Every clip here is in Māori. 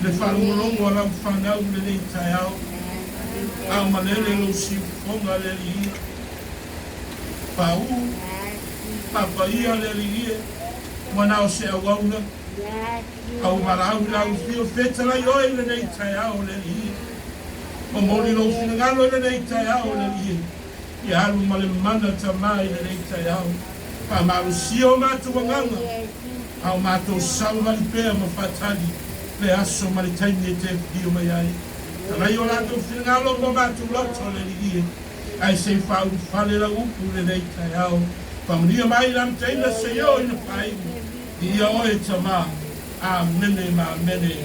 Le whalomolongo ala whanau le nei tai au. Au malele lo si fonga le li. Pau. Papa ia le li. Mana o se awauna. Au marau lau fio fetala ioi le nei tai au le li. O mori lo finagalo le nei tai au le li. I halu male mana tamai le nei tai au. Pa maru sio matu wanganga. Au mato sau malipea mafatali. Le aso malitaini e te pio mai ai. Rai o lato finagalo mo matu loto le li. Ai se fau fale la upu le nei tai au. Pa mria mai lam teina se yo ina pai. Ia oe tama. Amene ma amene.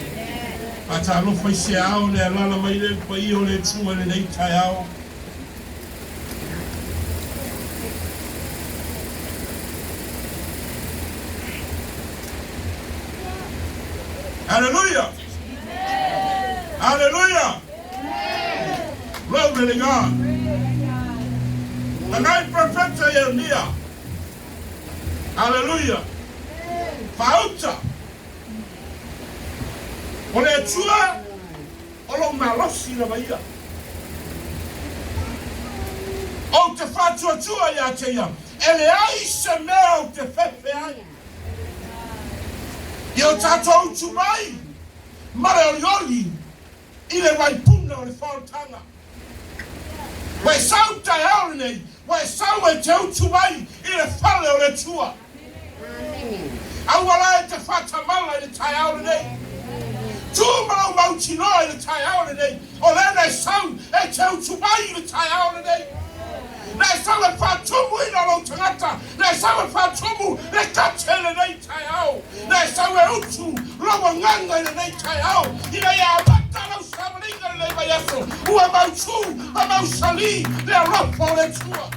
Ata alofa i se ao le alala mai le pa i o le tua le nei tai au. Hallelujah. Hallelujah. Glory to God. The night prophet Jeremiah. Hallelujah. Fauta. Ole tua. Olo malosi na baia. O te fatua tua ya te ya. Ele ai se mea o te fefe ai. Io tatou tu mai. Mare olioli. Ile vai puna o le whaotanga. Wai sau tai aore nei. Wai sau e te utu mai. Ile whale o le tua. Au wala e te whatamala i le tai aore nei. Tu marau mauti noa i le tai aore nei. O lena e sau e te utu mai i le tai aore nei. Na e sau e whatumu i na lo tangata. Na e sau e whatumu le katele nei tai au. Na e sau e utu loa nganga i le nei tai au. Ina ia amata lau samaringa le mai aso. Ua mautu, a mausali, le aropo le tua.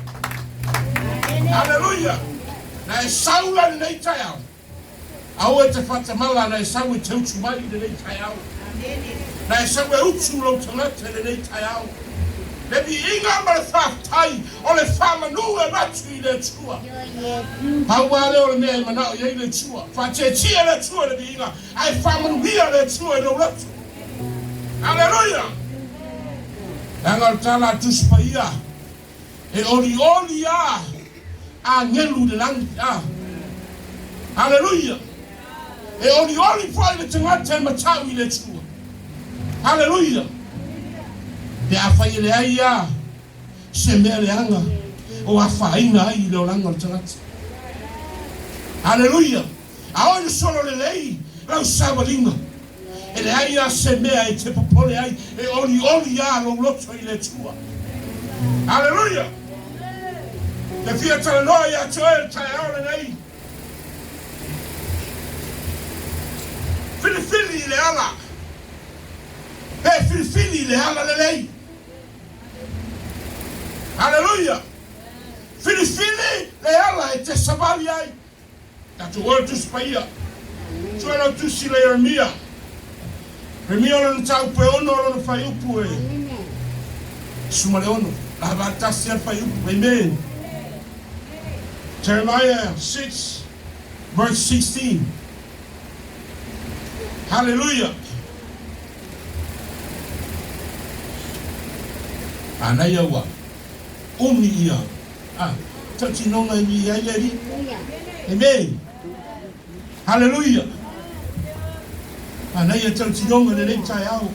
Hallelujah. Na e sau la le nei tai au. Au e te whatamala na e sau e te utu mai le nei tai au. Na e sau e utu lo tangata le nei tai au. Le bi inga ma le whaftai o le whamanu e ratu i le tua. Pau wale o le mea i manao i le tua. Whatetia le tua le bi inga. Ai whamanu hia le tua i le ratu. Hallelujah. Angal tala tuspa ia. E oli oli a. A ngelu le langi a. Hallelujah. E oli oli fai le tangata e matau i le tua. Hallelujah. Te awhai le aia, se mea le anga, o a whaina ai le oranga o tangata. Hallelujah. A oi le solo le lei, lau sawalinga. E le aia se mea e te popole ai, e oli oli a lo loto i le tua. Hallelujah. Te fia tala noa ia te oe tai aole nei. Fili le ala. E fili le ala le lei. Hallelujah. Fili le ala e te sabali ai. Tato ora tu spaia. Tu era tu si le Jeremia. Jeremia ona tau pe ono ona fai upu e. Suma le ono. La batasi al fai upu. Amen. Jeremiah 6 verse 16. Hallelujah. Anaya wa. Umi ia. Tati nonga i ai leri. Amen. Hallelujah. Anaya tati nonga le rei tai au.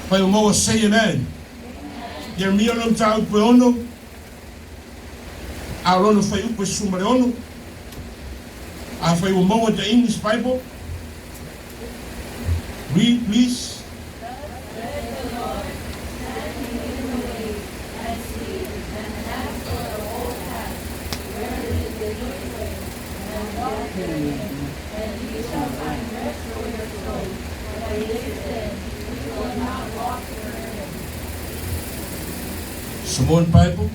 Pai o moa say amen. Jeremia lam tau pe ono. A rono fai upe sumare ono. A fai o moa the English Bible. Read, please. Samoan Bible.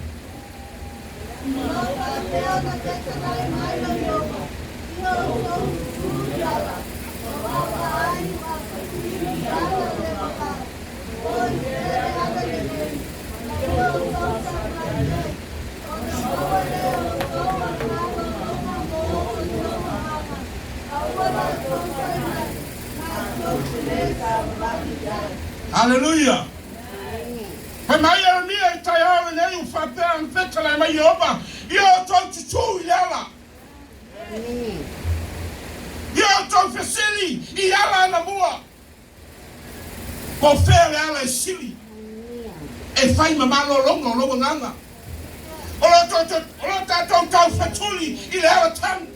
Hallelujah. When my enemy is tired and you fat there and fetch like my yoba, you're talking to two yalla. You're talking for silly, yalla and the boa. For fair yalla is silly. And find my man no longer. All that don't count for Tully, il a a tongue.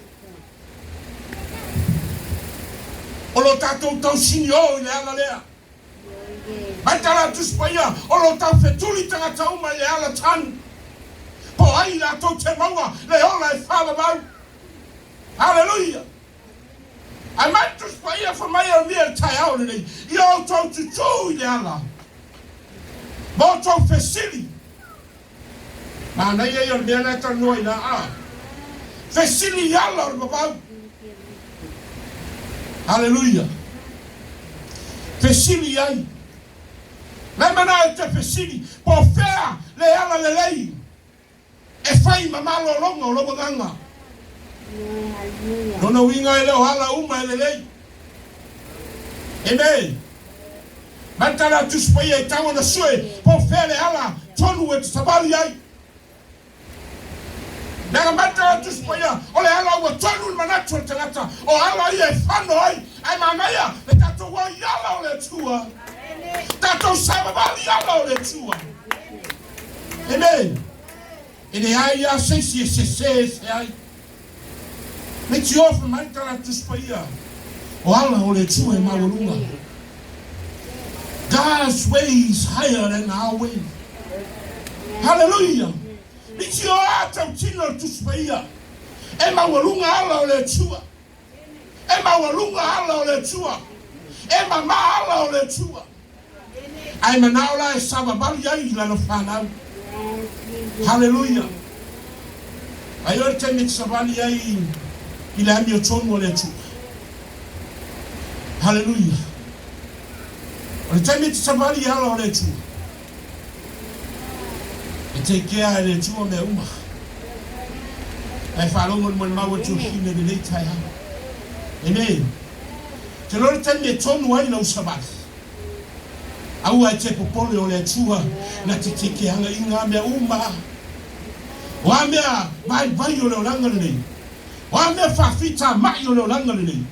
All that don't signor, il a there. Batala to Spaya, all that for Tully Tangatoma, il a a tongue. For I don't tell Mama, they all like father about. Hallelujah. I might to Spaya for my meal tie out in it. You all talk to two, Yalla. Both of the city. Mana ye yor bena ta noi na a. Fesili yalla baba. Hallelujah. Fesili ai. La mana te fesili po fea le yalla le lei. E fai mama lo longo ganga. No winga ele hala uma le lei. Amen. Mantala tu spoye tawo na sue po fea le yalla tonu et sabali ai. Nagamata to spoya, or Allah will turn on my natural talata, or Allah ye fanoi, I'm a maya, but that's one yellow le tua. That's all Sababali yellow le tua. Amen. In the aya says, make you offer my talent to spoya, or Allah le tua in my God's ways higher than our way. Hallelujah. It's your heart of chino to spaya. Emma Walunga ala le tua. Emma Walunga ala le tua. Emma ma ala le tua. I'm an hour Sababaya ila fana. Hallelujah. I heard tell me Sabalia ila mi otono le tua. Hallelujah. I tell me Sabalia ala le tua. Take care of the two of the Uma. I follow one hour to him in the daytime. Amen. The Lord tell me, Tom, why no Sabbath? I will take a polio le tua, not to take care of the Uma. One there, my Bayolo Langley. One there, Fafita, Mayolo Langley.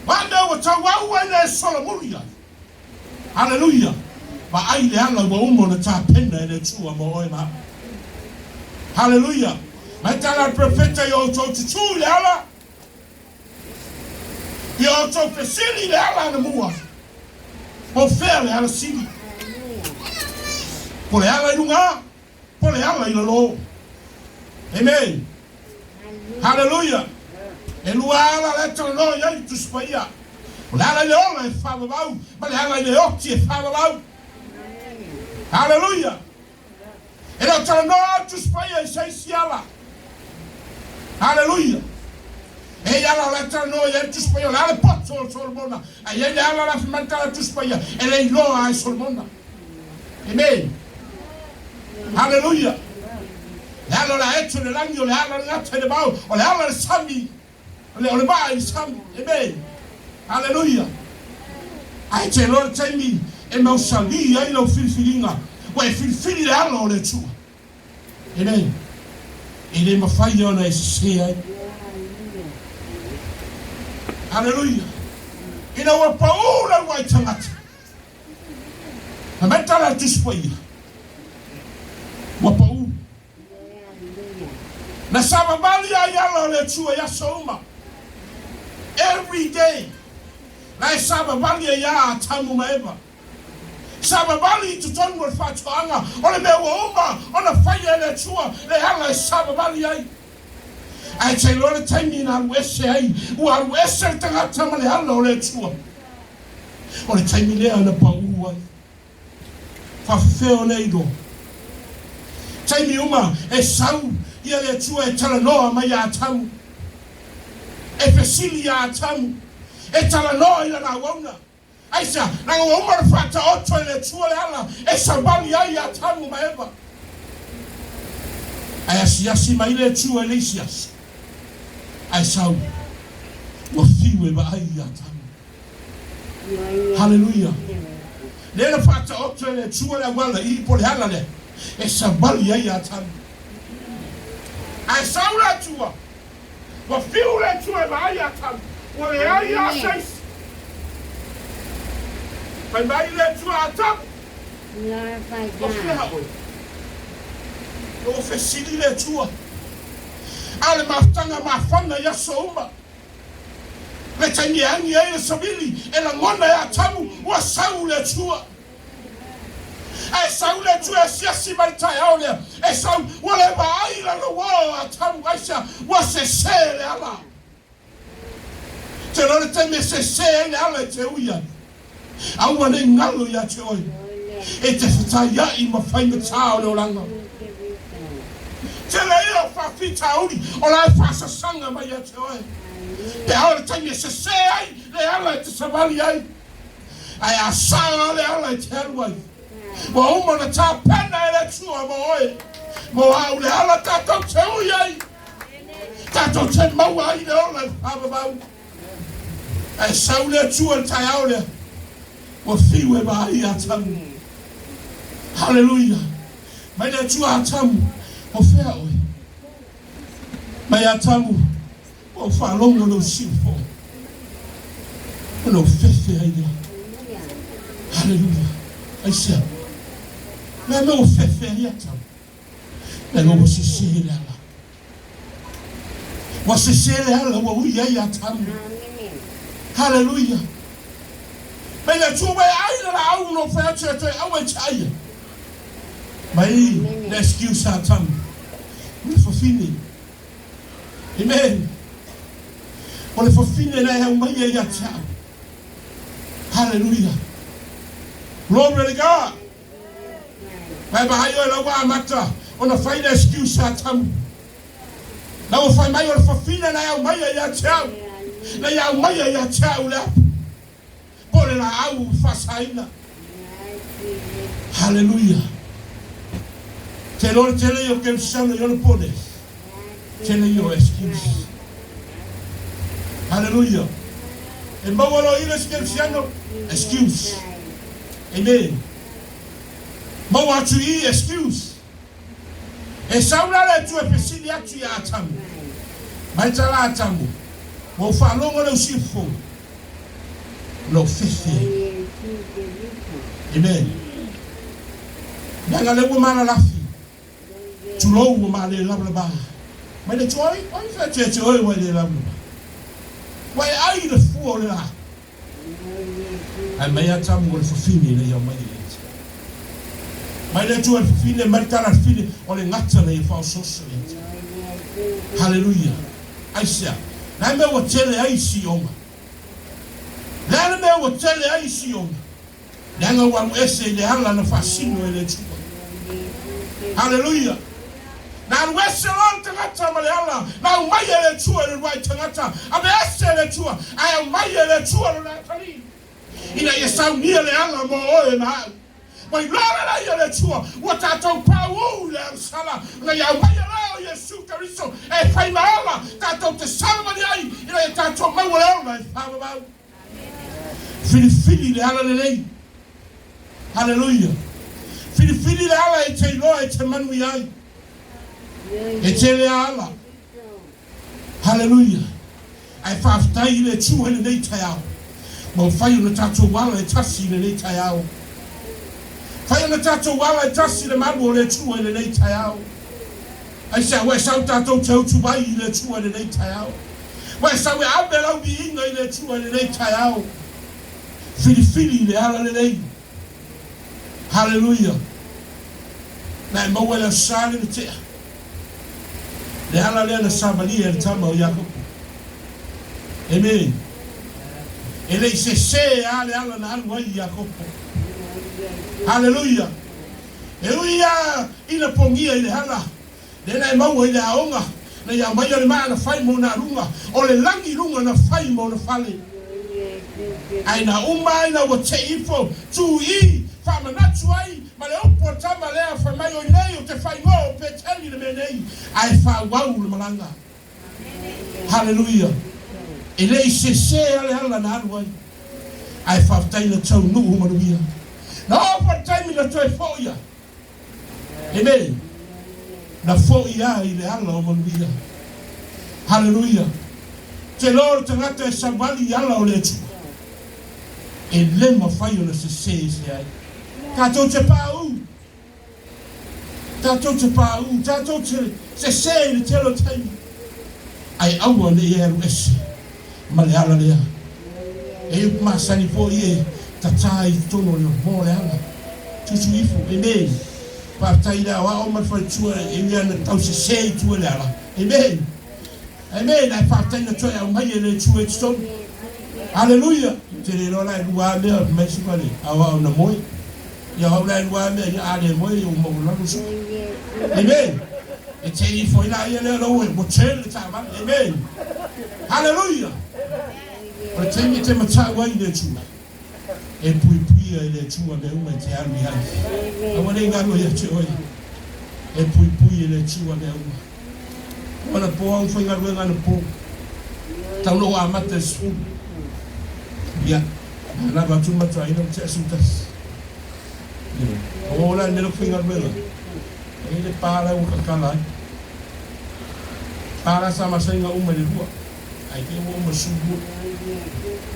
One there, what I want is Solomuria. Hallelujah. But I am a woman at a pen and a two of my. Hallelujah. My talent perfecta yo to two lala. Yo to facility lala na mua. Po fair ala city. Po ala lunga. Po ala ilo. Amen. Hallelujah. Eluala letra no ya to spaya. Po ala yo fa babau. Ba ala yo ti fa babau. Hallelujah. And I tell no to spy and say Siala. Hallelujah. Hey, Yala, let her know you to spy a lot of pots or Solomona. And yet, Yala, have mental to spy and then law I Solomona. Amen. Hallelujah. Yala, I had to the land, you'll have not tell about, or Yala, Sammy, or the by Sammy. Amen. Hallelujah. I tell Lord, tell me, and now Sali, I know Filfilinga. Why feel the all the two. Amen. And then my fire on I say, hallelujah. In our power and white tomato. I meant to display. Wapau. Na Sababali ayala le two yasoma. Every day. Na Sababali ya tamu maeba. Sababali to turn with Fatanga, on a Mewa, on a fire that you are, they have like Sababali. I say, Lord, tell me now, West Say, who are Western Tangatamali, hello, let's go. Or tell me there on the Pau, for Feonado. Tell me, Uma, a sound, here let you a Talanoa, my yatam, a Facilia tam, a Talanoa, and I wonder. I said, na woman fata otto le tuala e sabali ya tamu maeba. I asiasi maile tu Elisias. I saw wafiwe ba ya tamu. Hallelujah. Nena fata otra le tua la wala I pole hala le. E sabali ai atamu. Ai saula tua. Wa fiu le tua ma ai atamu. Wa le ai asais. Pai mai le tua atamu. Glorify Wa fia God. oi. O fesili le tua. Ale maftanga mafanga ya souma. Le tangi angi e sabili e la ngona ya tamu wa saule tua. E saule tua siasi maritai aole. E sau wale ba aila no wa tamu aisha wa se sele ala. Te lore teme se sele ala te uia. Au wane ngalo ya te oi. E te whataya I mawhainga tau leo langa. Te leo whawhita uri o lai whasasanga mai a te oi. Te haore taimi se se ai, le ala te savali ai. Ai a saa le ala te haru ai. Mo uma na tā pena e le tua mo oi. Mo au le ala tātou te ui ai. Tātou te mau ai le ola hava mau. Ai sau le tua le tai au le. Mo whiu e mai a tamu. Hallelujah. Mai le tua a tamu. O whea oi. Mai a tamu. O whalonga no sifo. O no whewhe ai lea. Hallelujah. Ai sea. Mea no whewhe ai atamu. Mea no wa se sele ala. Wa se sele ala wa ui ai atamu. Hallelujah. Mai le tua wai ai la au no whea te au e chaia. Mai le excuse atamu. Me fofine. Amen. Ole fofine na he mai e ya. Hallelujah. Glory to God. Mai ba hayo la wa mata. Ona find excuse atamu. Na o fai mai ole fofine na he mai e ya. Na ya mai e ya ula. Pole la au fasaina. Hallelujah. Te lor te leo ke sana yo no pone. Te leo excuse. Hallelujah. E mawalo ile skemsiano excuse. Amen. Mawa tu I excuse. E saula le tu e pesili atu ya atamu. Mai tala atamu. Mo fa longo le usifo. Lo fefe. Amen. Nanga le wo mana lafi. Tu lo wo ma le labla ba. Mai le toi, oi fa te oi wa le labla. Wai ai le fu le la. Ai mai atamu le fofini le ya mai le. Mai le tu le fofini martala fini o le ngata le fa soso le. Hallelujah. Aisha. Na me wo tele ai si oma. Na me wo tele ai si oma. Nanga wa ese le hala na fasino le tu. Hallelujah. Na wese long tangata maleala na umayele chua le right tangata abe ese le chua ay umayele chua le tani ina yesau ni le ala mo o na mai lora la le chua watato pawu le sala na ya umayele Yesu Kristo e fai mala tato te salva ni ai ina tato mawele na fa ba fili le ala le hallelujah fili le ala e te lo e te manu ai e tele ala. Hallelujah. Ai whaftai le tū hele nei tai au. Mau whai una tātou wala e tasi le nei tai au. Whai una tātou wala e tasi le maru o le tū hele nei tai au. Ai sa we sau tātou tau tubai I le tū hele nei tai au. We sa we abe lau bi inga I le tū hele nei tai au. Fili le ala le nei. Hallelujah. Nai mawela sāne le tea. Le ala le na sabali e tama o Jacob. Amen. Ele se ale ala na alu ai Jacob. Hallelujah. E uia ina pongia ile hala. Le na mau ile aonga. Na ya mai le mana fai mo na runga. O le langi runga na fai mo na fale. Ai na uma ina wo te ifo tu I fa manatu ai. Ma le opo tama lea fa mai o nei o te fai mo pe teli le menei ai fa wau le malanga. Hallelujah. Ele se ale hala na alu ai. Ai fa tai na tau nu manuia. Na ofa time na toi fo ia. Amen. Na fo ia i le ala o manuia. Hallelujah. Te loro tangata e sabali ala o le tu. E le mawhai o na se ai. Tātou te pāu. Tātou te pāu. Tātou te se le telo taimi. Ai aua le e aru ese. Ma le ala lea. E masani po ie. Tatai tono le mo le ala. Tutu ifu. Amen. Pātai lea wa o mawhai tua e mea na tau se i tua le ala. Amen. Amen. Ai pātai na toi au mai e le tua e tonu. Hallelujah. Te le rola e lua lea mai si wale. Awa o na moi. Ia hau lai lua lea ia ale moi o maularu su. Amen. E te i foi la ia lea lau e mo tele ta ma. Amen. Hallelujah. O te mi te matau ai le tua. E pui pui ai le tua me uma te alu hai. Awa nei ngaro ia te oi. E pui pui le tua me uma. Wana po au foi ngaro ngana po. Tau no a mata su. Ya, na batu matu ai no te asutas. Ola nelo fingar bela. Ele para o kakala. Para sama senga uma de rua. Ai que uma subu.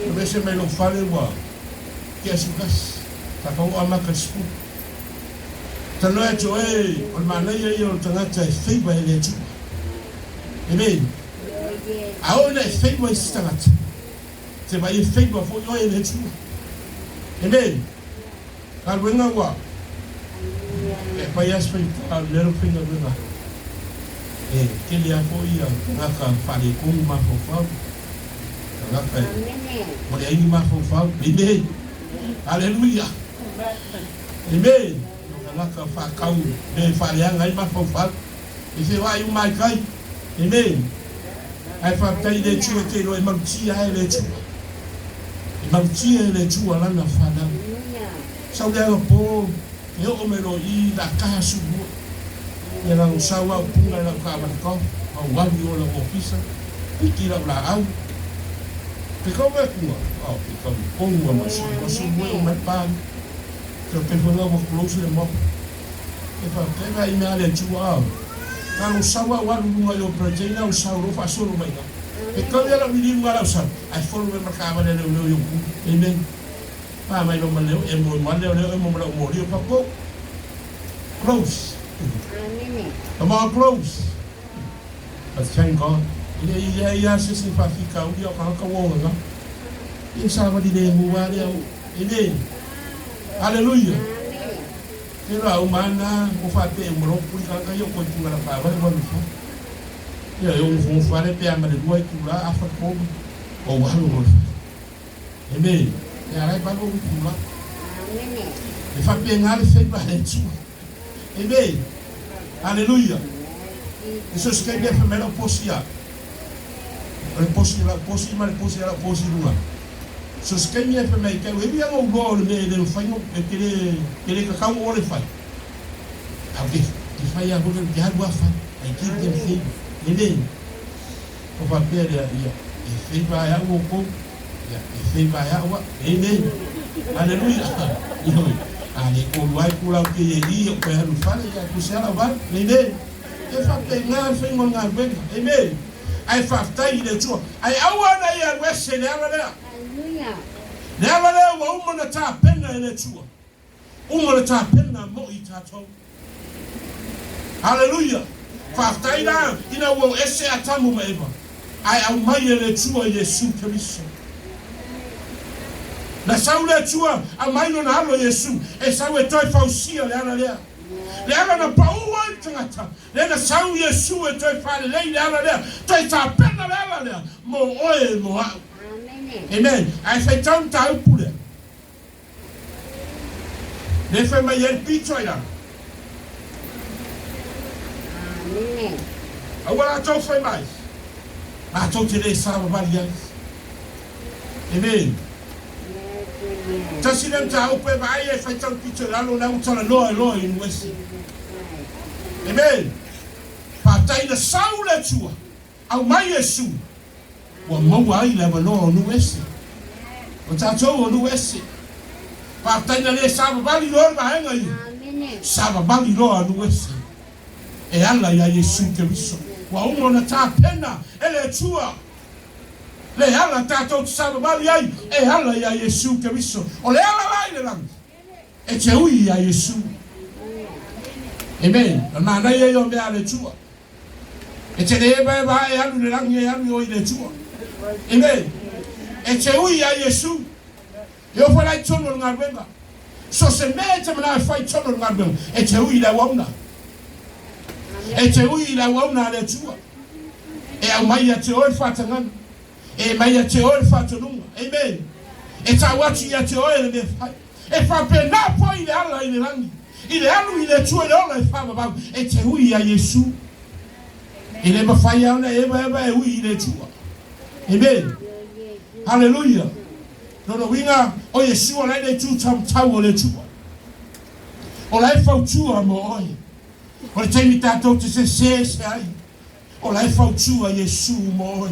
O vese me lo fale wa. Que asutas. Ta ko ama ka spu. Tano e to e, o mana ye o tangata e feiba ele tu. Amen. Aona e feiba istangata. Te vai e feiba fo yo ele tu. Amen. Kalwenga wa. E pai as feita lero finga wenga. E kele a fo ia ngaka fale ko ma fo fa. Ngaka. Mo le ai ma fo fa. Amen. Hallelujah. Amen. Ngaka fa kau be fale ai ma fo fa. E se vai o mai kai. Amen. Ai fa tai de tu te lo e mantia ai le tu. Mantia le tu ala na fada. Sau le po e o melo I la kasu. E la usawa punga la ka ko. Au wali o la ofisa. Ikira la au. Pe ko me ku. Au pe ko pongo ma su mo me pa. Te pe vola mo close le mo. E fa te vai me ale tu au. Na usawa wa lu yo proteina usawa ro fa solo mai. E ko ya la mi ngala usawa. Ai follow me marcava le yo. Amen. Pa mai lo maleo e mo maleo e mo maleo mo rio pa po. Close. Amen. Come on, close. But thank God. Ia se fa fica o dia ka wo nga. E sa va di le mo wa le. Amen. Hallelujah. Pero umana o fa te mo ro pu ka yo ko tu la pa va va fa. Ya yo mo fa le pe amare duai tu la afa po. O wa lo. Amen. Ya rai pa ko tu la. Amen. E fa pe ngale fe ba le tu. Amen. Hallelujah. Eso es que hay que primero posia. El posia la posia lua. Eso es que hay que primero que hoy día no gol de faino que le cacao o le fai. A ver, que fai algo que ya gua fa. Hay que ir. Amen. O papel ya. E fe ba ya o ko. Ya, e fe ba ya wa. Amen. Hallelujah. Ale ko wai kula ke ye o pe halu fale ya ku se ala va. Amen. E fa pe nga fe ngo nga ben. Amen. Ai fa tai le tu. Ai awa na ya wese le ala le. Hallelujah. Le ala le wa umo na ta penna le tu. Umo na ta penna mo I ta to. Hallelujah. Fa tai na ina wo ese atamu ma eva. Ai au mai le tu o Yesu Kristo. Na saule tua a mai no na alo Yesu e saue toi fausia le ana lea le ana na paua tangata le na sau Yesu e toi fale le ana lea toi ta pena le ana lea mo oe mo a amen ai fai tanta upule le fai mai el pito ina amen awala to fai mai a to te le sa varias amen. Tasinem ta upe vai e fai tan pito lalo na utala lo in wesi. Amen. Pa tai na saule tua. Au mai Yesu. Wa mau ai le no no wesi. O ta to no wesi. Pataina le saba bali lo maenga i. Saba bali lo anu ese. E ala ya Yesu Kristo. Wa umo na ta pena ele tua. Le ala ta to saba bali ai e ala ya Yesu Kristo. O le ala lai le lang. E te ui ya Yesu. Amen. Na na ye yo me ale tua. E te le ba ba e alu le lang e alu o ile tua. Amen. E te ui ya Yesu. Yo fa lai tono nga benga. So se mete me na fai tono nga benga. E te ui la wona. E te ui la wona le tua. E au mai te oi fata ngana. E mai te oi fata nunga. Amen. E ta watu ya te oi le fai. E fa pe na po ile ala ile langi. Ile alu ile tua ile ola e fa ba. E te ui ya Yesu. Ile ba fai ya ona e ba e ui ile tua. Amen. Hallelujah. No winga o Yesu o lai tu tam tau o le tua. O lai fau tua mo oi. O le taimi tatou te se ai. O lai fau tua Yesu mo oi.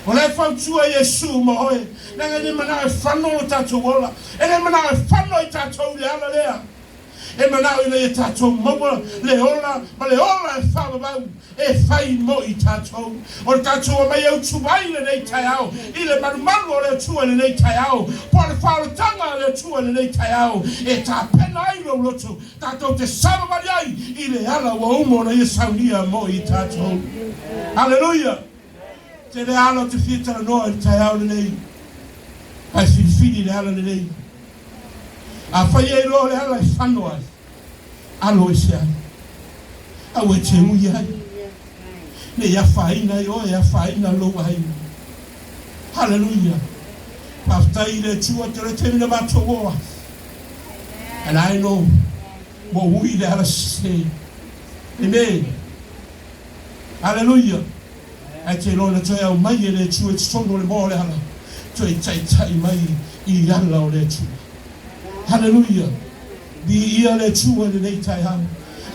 O lai fau tua Yesu mo oi. Nanga ni mana e whano o tatou ola. E ne mana e whano i tatou le ala lea. E mana i le tatou maua le ola. Ma le ola e whababau. E whai mo i tatou. O le tatou mai au tuwai le nei tai au. I le manumalu o le tua le nei tai au. Po le whaoletanga le tua le nei tai au. E ta pena ai lo loto. Tatou te sababari ai. I le ala wa umo na i saunia mo i tatou. Hallelujah. Te le ala te whitara noa i tai au le nei. Ai whiwhiri le ala le nei. A whai e lo le ala i whano ai. Alo e se ai. Au e te mui ai. Ne ia whaina i o ia whaina lo ai. Hallelujah. Paftai le tua te re temina mato oa. And I know what we there say. Amen. Hallelujah. I te lo le toi au mai e le tua te sono le mo le hala. Toi tai mai i ala o le tua. Hallelujah. Di ia le tua le nei tai hau.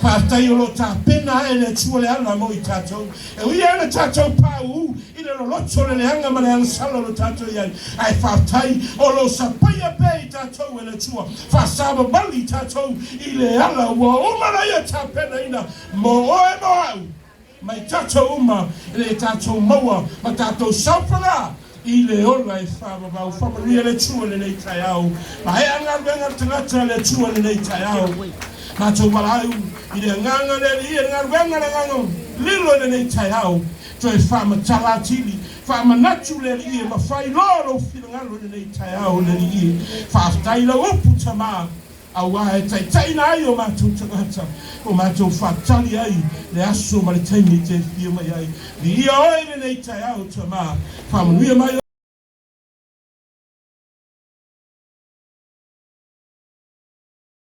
Paftai o lo ta pena e le tua le ala mo i tatou. E ui e le tatou pau i le loto le anga ma le ansala lo tatou iai. Ai paftai o lo sapaya pe i tatou e le tua. Fasaba bali tatou i le ala ua umana ia ta pena ina. Mo oe mo au. Mai tatou uma le tatou maua ma tatou saupana. I le ola e whababau, whamaria le tua le nei tai au. Ma he angaruenga tangata le tua le nei tai au. Ma tau malau, i le nganga le li, e angaruenga le nganga lilo le nei tai au. Toi whamatalatili, whamanatu le li, e ma whai loro whirangalo le nei tai au le li. Whaftai la upu tamaa. Awa e tai na ai o mātou tangata. O mātou whatali ai. Le aso ma le taimi te whia mai ai. Li ia oe le nei tai au tamaa. Whamanuia mai